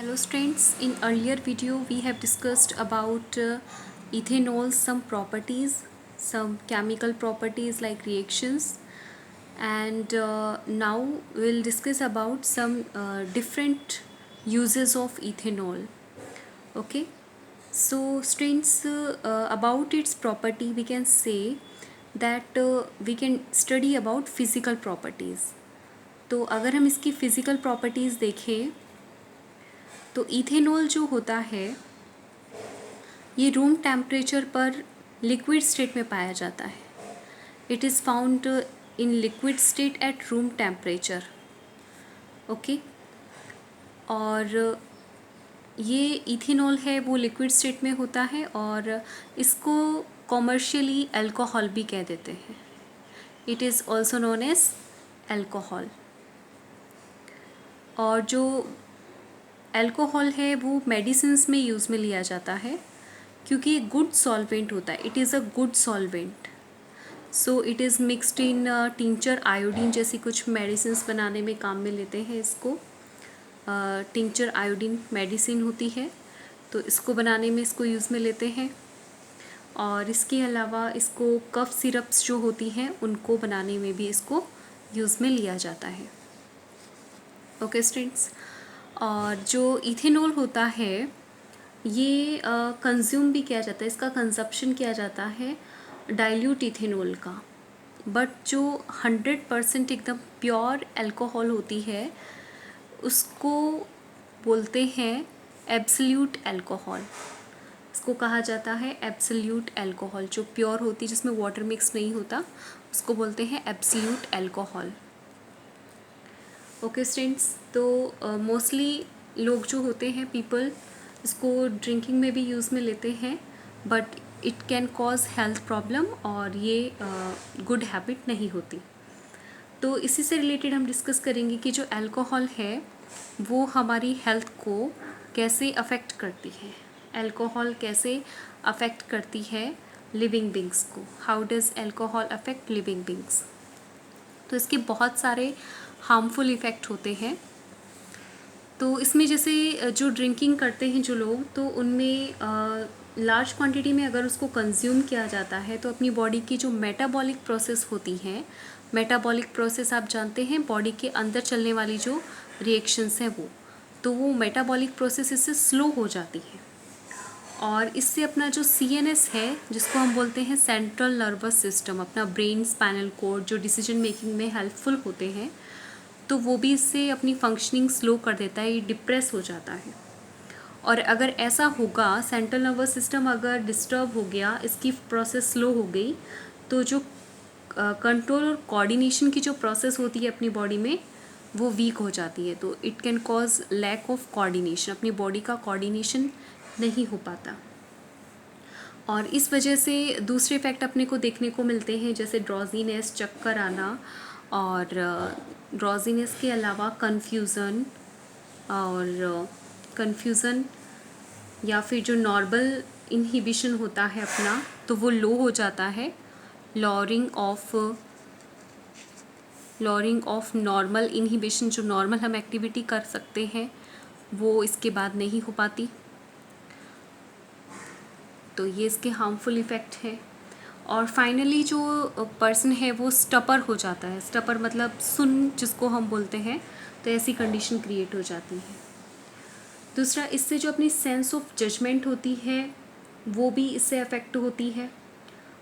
Hello students, in earlier video we have discussed about ethanol, some properties, some chemical properties like reactions, and now we'll discuss about some different uses of ethanol. Okay, so students, about its property we can say that we can study about physical properties. तो अगर हम इसकी physical properties देखें तो ethanol जो होता है ये रूम टेम्परेचर पर लिक्विड स्टेट में पाया जाता है. It is found in liquid state at room temperature. Okay, और ये इथेनॉल है वो लिक्विड स्टेट में होता है और इसको कॉमर्शियली अल्कोहल भी कह देते हैं. It is also known as alcohol. और जो अल्कोहल है वो मेडिसिन्स में यूज़ में लिया जाता है क्योंकि ये गुड सॉल्वेंट होता है. It is a good solvent. So it is mixed in tincture iodine जैसी कुछ मेडिसिन्स बनाने में काम में लेते हैं इसको. टिंचर आयोडीन मेडिसिन होती है तो इसको बनाने में इसको यूज़ में लेते हैं. और इसके अलावा इसको कफ सिरप्स जो होती हैं उनको बनाने में भी इसको यूज़ में लिया जाता है. ओके स्टूडेंट्स, और जो इथेनॉल होता है ये कंज्यूम भी किया जाता है, इसका कंजप्शन किया जाता है डाइल्यूट इथेनॉल का. बट जो 100% एकदम प्योर अल्कोहल होती है उसको बोलते हैं एब्सोल्यूट अल्कोहल. इसको कहा जाता है एब्सोल्यूट अल्कोहल. जो प्योर होती है जिसमें वाटर मिक्स नहीं होता उसको बोलते हैं एब्सोल्यूट अल्कोहल. ओके स्टूडेंट्स, तो मोस्टली लोग जो होते हैं पीपल इसको ड्रिंकिंग में भी यूज़ में लेते हैं but it can cause health problem और ये गुड हैबिट नहीं होती. तो इसी से रिलेटेड हम डिस्कस करेंगे कि जो अल्कोहल है वो हमारी हेल्थ को कैसे अफेक्ट करती है. अल्कोहल कैसे अफेक्ट करती है लिविंग बींग्स को. How does alcohol affect living beings. तो इसके बहुत सारे हार्मफुल इफ़ेक्ट होते हैं. तो इसमें जैसे जो ड्रिंकिंग करते हैं जो लोग तो उनमें लार्ज क्वांटिटी में अगर उसको कंज्यूम किया जाता है तो अपनी बॉडी की जो मेटाबॉलिक प्रोसेस होती हैं, मेटाबॉलिक प्रोसेस आप जानते हैं बॉडी के अंदर चलने वाली जो रिएक्शंस हैं वो मेटाबॉलिक प्रोसेस इससे स्लो हो जाती है. और इससे अपना जो CNS है जिसको हम बोलते हैं सेंट्रल नर्वस सिस्टम, अपना ब्रेन स्पाइनल कोड जो डिसीजन मेकिंग में हेल्पफुल होते हैं तो वो भी इससे अपनी फंक्शनिंग स्लो कर देता है, ये डिप्रेस हो जाता है. और अगर ऐसा होगा सेंट्रल नर्वस सिस्टम अगर डिस्टर्ब हो गया, इसकी प्रोसेस स्लो हो गई तो जो कंट्रोल और कोऑर्डिनेशन की जो प्रोसेस होती है अपनी बॉडी में वो वीक हो जाती है. तो it can cause lack of coordination. अपनी बॉडी का कोऑर्डिनेशन नहीं हो पाता और इस वजह से दूसरे इफ़ेक्ट अपने को देखने को मिलते हैं जैसे ड्रॉजीनेस, चक्कर आना. और ड्रॉजीनेस के अलावा कन्फ्यूज़न या फिर जो नॉर्मल इनहिबिशन होता है अपना तो वो लो हो जाता है. लॉरिंग ऑफ नॉर्मल इनहिबिशन, जो नॉर्मल हम एक्टिविटी कर सकते हैं वो इसके बाद नहीं हो पाती. तो ये इसके हार्मफुल इफ़ेक्ट हैं. और फाइनली जो पर्सन है वो स्टपर हो जाता है. स्टपर मतलब सुन जिसको हम बोलते हैं, तो ऐसी कंडीशन क्रिएट हो जाती है. दूसरा, इससे जो अपनी सेंस ऑफ जजमेंट होती है वो भी इससे अफेक्ट होती है.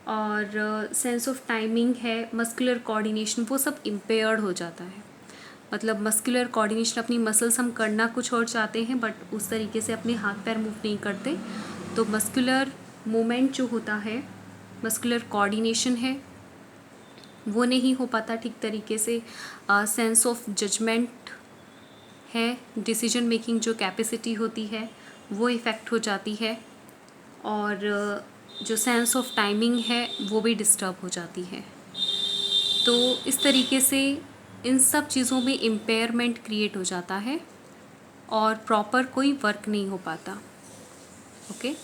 और सेंस ऑफ टाइमिंग है, मस्कुलर कोऑर्डिनेशन, वो सब इम्पेयर्ड हो जाता है. मतलब मस्कुलर कोऑर्डिनेशन, अपनी मसल्स हम करना कुछ और चाहते हैं बट उस तरीके से अपने हाथ पैर मूव नहीं करते तो मस्कुलर मूवमेंट जो होता है, मस्कुलर कोऑर्डिनेशन है वो नहीं हो पाता ठीक तरीके से. सेंस ऑफ जजमेंट है, डिसीजन मेकिंग जो कैपेसिटी होती है वो इफ़ेक्ट हो जाती है. और जो सेंस ऑफ टाइमिंग है वो भी डिस्टर्ब हो जाती है. तो इस तरीके से इन सब चीज़ों में इम्पेयरमेंट क्रिएट हो जाता है और प्रॉपर कोई वर्क नहीं हो पाता. ओके,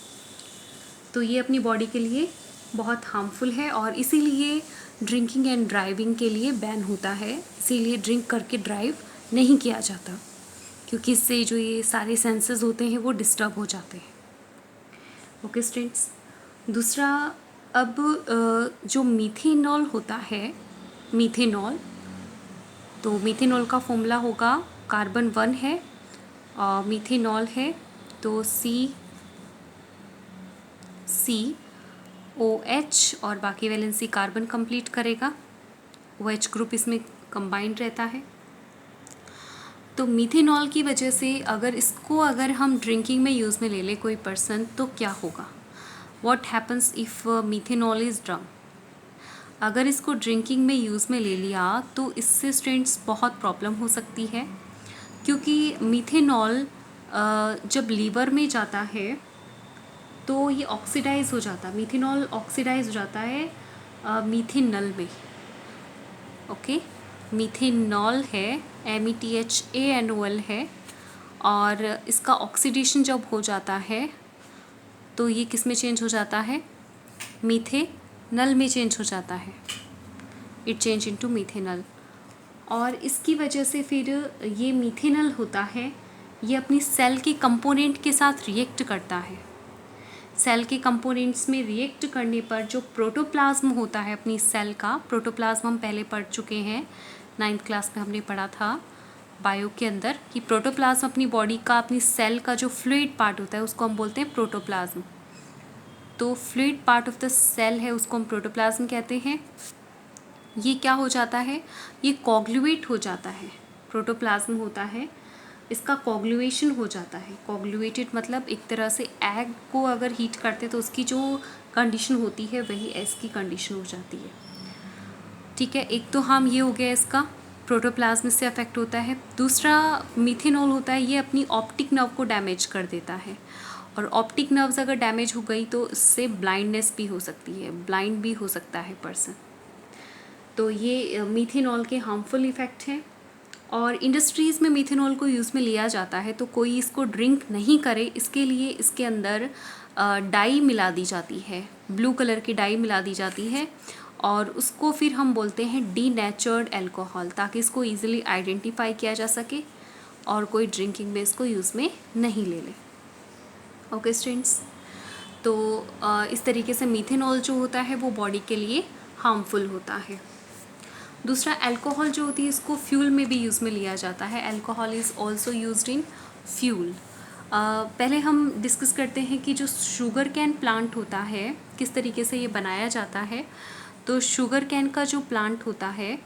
तो ये अपनी बॉडी के लिए बहुत हार्मफुल है और इसीलिए ड्रिंकिंग एंड ड्राइविंग के लिए बैन होता है. इसीलिए ड्रिंक करके ड्राइव नहीं किया जाता. क्योंकि इससे जो ये सारे सेंसेस होते हैं वो डिस्टर्ब हो जाते हैं। ओके स्टूडेंट्स, दूसरा, अब जो मीथेनॉल होता है, मीथेनॉल, तो मीथेनॉल का फॉर्मूला होगा, कार्बन 1 है और मीथेनॉल है तो COH और बाकी वैलेंसी कार्बन कंप्लीट करेगा, OH ग्रुप इसमें कंबाइंड रहता है। तो मीथेनॉल की वजह से अगर हम ड्रिंकिंग में यूज़ में ले ले कोई पर्सन, तो क्या होगा, what happens if methanol is drunk. अगर इसको ड्रिंकिंग में यूज़ में ले लिया तो इससे स्टूडेंट्स बहुत प्रॉब्लम हो सकती है, क्योंकि मीथेनॉल जब लीवर में जाता है तो ये ऑक्सीडाइज हो जाता है, मीथेनॉल ऑक्सीडाइज हो जाता है मीथेनल में। ओके, मीथेनॉल है, METHANOL है, और इसका ऑक्सीडेशन जब हो जाता है तो ये किस में चेंज हो जाता है, मीथेनल में चेंज हो जाता है, इट चेंज इनटू मीथेनल। और इसकी वजह से फिर ये मीथेनल होता है, ये अपनी सेल के कंपोनेंट के साथ रिएक्ट करता है। सेल के कंपोनेंट्स में रिएक्ट करने पर जो प्रोटोप्लाज्म होता है अपनी सेल का, प्रोटोप्लाज्म हम पहले पढ़ चुके हैं, 9th क्लास में हमने पढ़ा था बायो के अंदर, कि प्रोटोप्लाज्म अपनी बॉडी का, अपनी सेल का जो फ्लूइड पार्ट होता है उसको हम बोलते हैं प्रोटोप्लाज्म। तो fluid part of the cell है, उसको हम प्रोटोप्लाज्म कहते हैं। ये क्या हो जाता है, ये कोगुलेट हो जाता है, प्रोटोप्लाज्म होता है, इसका कोगुलेशन हो जाता है। कोगुलेटेड मतलब एक तरह से एग को अगर हीट करते तो उसकी जो कंडीशन होती है वही एस की कंडीशन हो जाती है। ठीक है, एक तो हम ये हो गया इसका प्रोटोप्लाज्म से अफेक्ट होता है। दूसरा मीथेनॉल होता है, ये अपनी ऑप्टिक नर्व को डैमेज कर देता है, और ऑप्टिक नर्व्स अगर डैमेज हो गई तो इससे ब्लाइंडनेस भी हो सकती है, ब्लाइंड भी हो सकता है पर्सन। तो ये मीथेनॉल के हार्मफुल इफ़ेक्ट हैं। और इंडस्ट्रीज़ में मीथेनॉल को यूज़ में लिया जाता है, तो कोई इसको ड्रिंक नहीं करे इसके लिए इसके अंदर डाई मिला दी जाती है, ब्लू कलर की डाई मिला दी जाती है, और उसको फिर हम बोलते हैं डीनेचर्ड अल्कोहल, ताकि इसको ईजिली आइडेंटिफाई किया जा सके और कोई ड्रिंकिंग में इसको यूज़ में नहीं ले ले। ओके स्टूडेंट्स, तो इस तरीके से मीथेनॉल जो होता है वो बॉडी के लिए हार्मफुल होता है। दूसरा, अल्कोहल जो होती है इसको फ्यूल में भी यूज़ में लिया जाता है, alcohol is also used in fuel. पहले हम डिस्कस करते हैं कि जो शुगर कैन प्लांट होता है किस तरीके से ये बनाया जाता है। तो शुगर कैन का जो प्लांट होता है,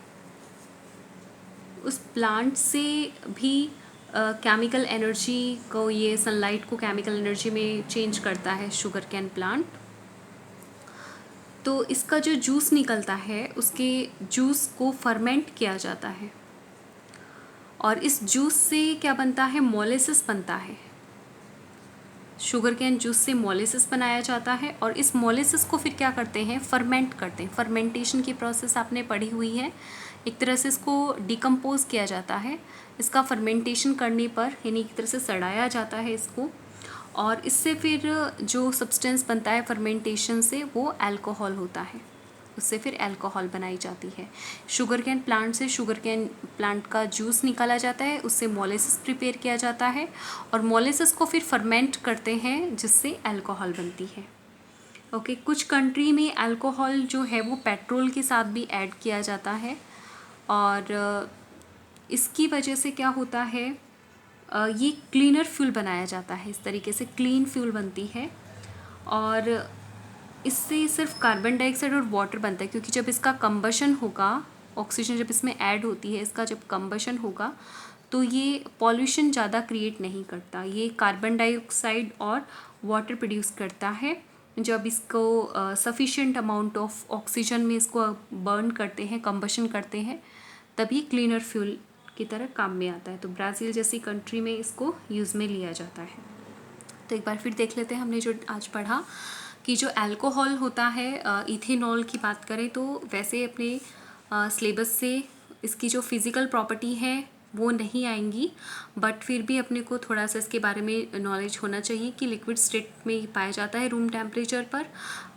उस प्लांट से भी केमिकल एनर्जी को, ये सनलाइट को केमिकल एनर्जी में चेंज करता है शुगर कैन प्लांट। तो इसका जो जूस निकलता है उसके जूस को फर्मेंट किया जाता है, और इस जूस से क्या बनता है, मोलेसिस बनता है। शुगर कैन जूस से मोलेसिस बनाया जाता है, और इस मोलेसिस को फिर क्या करते हैं, फर्मेंट करते हैं। फर्मेंटेशन की प्रोसेस आपने पढ़ी हुई है, एक तरह से इसको डिकम्पोज किया जाता है। इसका फर्मेंटेशन करने पर, यानी एक तरह से सड़ाया जाता है इसको, और इससे फिर जो सब्सटेंस बनता है फर्मेंटेशन से वो अल्कोहल होता है, उससे फिर अल्कोहल बनाई जाती है। शुगर कैन प्लांट से शुगर कैन प्लांट का जूस निकाला जाता है, उससे मोलेसिस प्रिपेयर किया जाता है, और मोलेसिस को फिर फर्मेंट करते हैं जिससे अल्कोहल बनती है। ओके, कुछ कंट्री में अल्कोहल जो है वो पेट्रोल के साथ भी ऐड किया जाता है, और इसकी वजह से क्या होता है, ये क्लीनर फ्यूल बनाया जाता है, इस तरीके से क्लीन फ्यूल बनती है, और इससे सिर्फ कार्बन डाइऑक्साइड और वाटर बनता है, क्योंकि जब इसका कंबशन होगा, ऑक्सीजन जब इसमें ऐड होती है, इसका जब कंबशन होगा तो ये पॉल्यूशन ज़्यादा क्रिएट नहीं करता, ये कार्बन डाइऑक्साइड और वाटर प्रोड्यूस करता है। जब इसको सफिशिएंट अमाउंट ऑफ ऑक्सीजन में इसको बर्न करते हैं, कंबशन करते हैं, तब ये क्लीनर फ्यूल की तरह काम में आता है। तो ब्राज़ील जैसी कंट्री में इसको यूज़ में लिया जाता है। तो एक बार फिर देख लेते हैं हमने जो आज पढ़ा कि जो अल्कोहल होता है, इथेनॉल की बात करें तो वैसे अपने सिलेबस से इसकी जो फिज़िकल प्रॉपर्टी है वो नहीं आएंगी, बट फिर भी अपने को थोड़ा सा इसके बारे में नॉलेज होना चाहिए कि लिक्विड स्टेट में पाया जाता है रूम टेम्परेचर पर,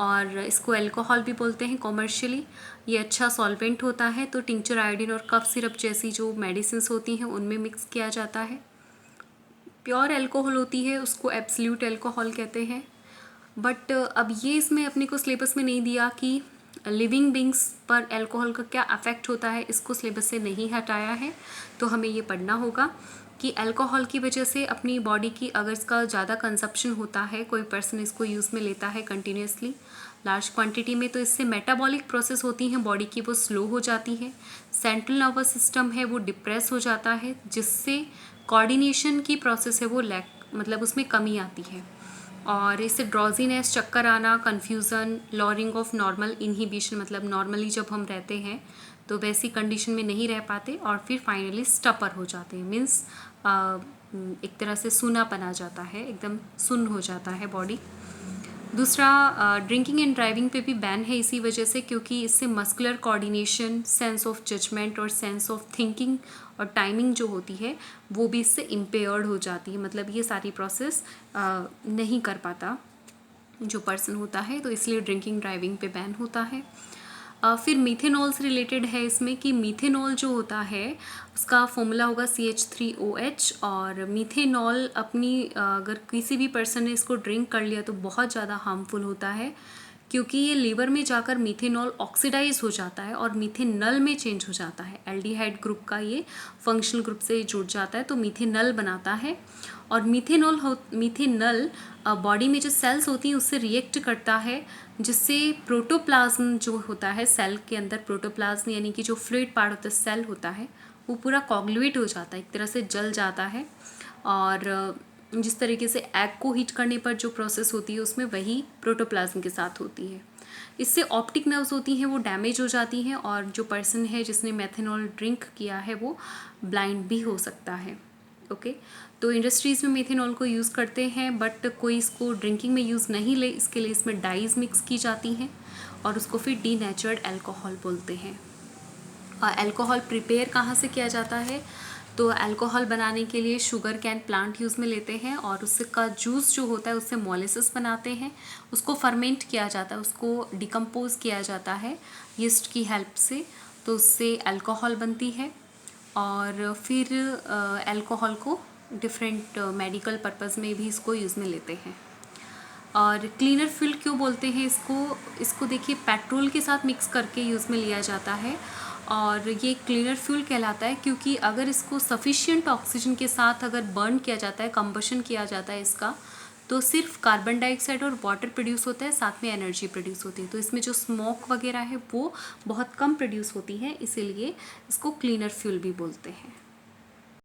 और इसको अल्कोहल भी बोलते हैं कॉमर्शियली। ये अच्छा सॉल्वेंट होता है, तो टिंचर, आयोडीन और कफ सिरप जैसी जो मेडिसिन होती हैं उनमें मिक्स किया जाता है, प्योर अल्कोहल होती है उसको एब्सोल्यूट अल्कोहल कहते हैं। बट अब ये इसमें अपने को सिलेबस में नहीं दिया कि लिविंग बींग्स पर अल्कोहल का क्या अफेक्ट होता है, इसको सिलेबस से नहीं हटाया है। तो हमें ये पढ़ना होगा कि अल्कोहल की वजह से अपनी बॉडी की अगर इसका ज़्यादा कंजप्शन होता है, कोई पर्सन इसको यूज़ में लेता है कंटिन्यूसली लार्ज क्वांटिटी में, तो इससे मेटाबॉलिक प्रोसेस होती हैं बॉडी की वो स्लो हो जाती है, सेंट्रल नर्वस सिस्टम है वो डिप्रेस हो जाता है, जिससे कोऑर्डिनेशन की प्रोसेस है वो लैक मतलब उसमें कमी आती है, और इससे ड्रॉजीनेस, चक्कर आना, confusion, lowering of normal inhibition, मतलब नॉर्मली जब हम रहते हैं तो वैसी कंडीशन में नहीं रह पाते और फिर फाइनली स्टपर हो जाते हैं, मीन्स एक तरह से सूनापन आ जाता है, एकदम सुन्न हो जाता है बॉडी। दूसरा, ड्रिंकिंग एंड ड्राइविंग पे भी बैन है इसी वजह से, क्योंकि इससे muscular coordination, sense of judgement और सेंस ऑफ थिंकिंग और टाइमिंग जो होती है वो भी इससे इम्पेयर्ड हो जाती है, मतलब ये सारी प्रोसेस नहीं कर पाता जो पर्सन होता है, तो इसलिए ड्रिंकिंग ड्राइविंग पे बैन होता है। फिर मीथेनॉल से रिलेटेड है इसमें कि मीथेनॉल जो होता है उसका फॉर्मूला होगा CH3OH, और मीथेनॉल अपनी अगर किसी भी पर्सन ने इसको ड्रिंक कर लिया तो बहुत ज़्यादा हार्मफुल होता है, क्योंकि ये लीवर में जाकर मीथेनॉल ऑक्सीडाइज हो जाता है और मीथेनल में चेंज हो जाता है। एल्डिहाइड ग्रुप का ये फंक्शनल ग्रुप से जुड़ जाता है तो मीथेनल बनाता है, और मीथेनल बॉडी में जो सेल्स होती हैं उससे रिएक्ट करता है, जिससे प्रोटोप्लाज्म जो होता है सेल के अंदर, प्रोटोप्लाज्म यानी कि जो fluid part of the cell होता है वो पूरा कोगुलेट हो जाता है, एक तरह से जल जाता है, और जिस तरीके से एग को हीट करने पर जो प्रोसेस होती है उसमें वही प्रोटोप्लाज्म के साथ होती है। इससे ऑप्टिक नर्व्स होती हैं वो डैमेज हो जाती हैं, और जो पर्सन है जिसने मेथेनॉल ड्रिंक किया है वो ब्लाइंड भी हो सकता है। ओके, तो इंडस्ट्रीज़ में मेथेनॉल को यूज़ करते हैं, बट कोई इसको ड्रिंकिंग में यूज़ नहीं ले, इसके लिए इसमें डाइज मिक्स की जाती हैं और उसको फिर डीनेचर्ड अल्कोहल बोलते हैं। और अल्कोहल प्रिपेयर कहाँ से किया जाता है, तो अल्कोहल बनाने के लिए शुगर कैन प्लांट यूज़ में लेते हैं, और उसका जूस जो होता है उससे मोलेसिस बनाते हैं, उसको फर्मेंट किया जाता है, उसको डिकम्पोज किया जाता है यीस्ट की हेल्प से, तो उससे अल्कोहल बनती है। और फिर अल्कोहल को डिफरेंट मेडिकल पर्पज़ में भी इसको यूज़ में लेते हैं। और क्लीनर फ्यूल क्यों बोलते हैं इसको देखिए पेट्रोल के साथ मिक्स करके यूज़ में लिया जाता है, और ये क्लीनर फ्यूल कहलाता है क्योंकि अगर इसको सफिशिएंट ऑक्सीजन के साथ अगर बर्न किया जाता है, कंबशन किया जाता है इसका, तो सिर्फ कार्बन डाइऑक्साइड और वाटर प्रोड्यूस होता है, साथ में एनर्जी प्रोड्यूस होती है, तो इसमें जो स्मोक वगैरह है वो बहुत कम प्रोड्यूस होती है, इसीलिए इसको क्लीनर फ्यूल भी बोलते हैं।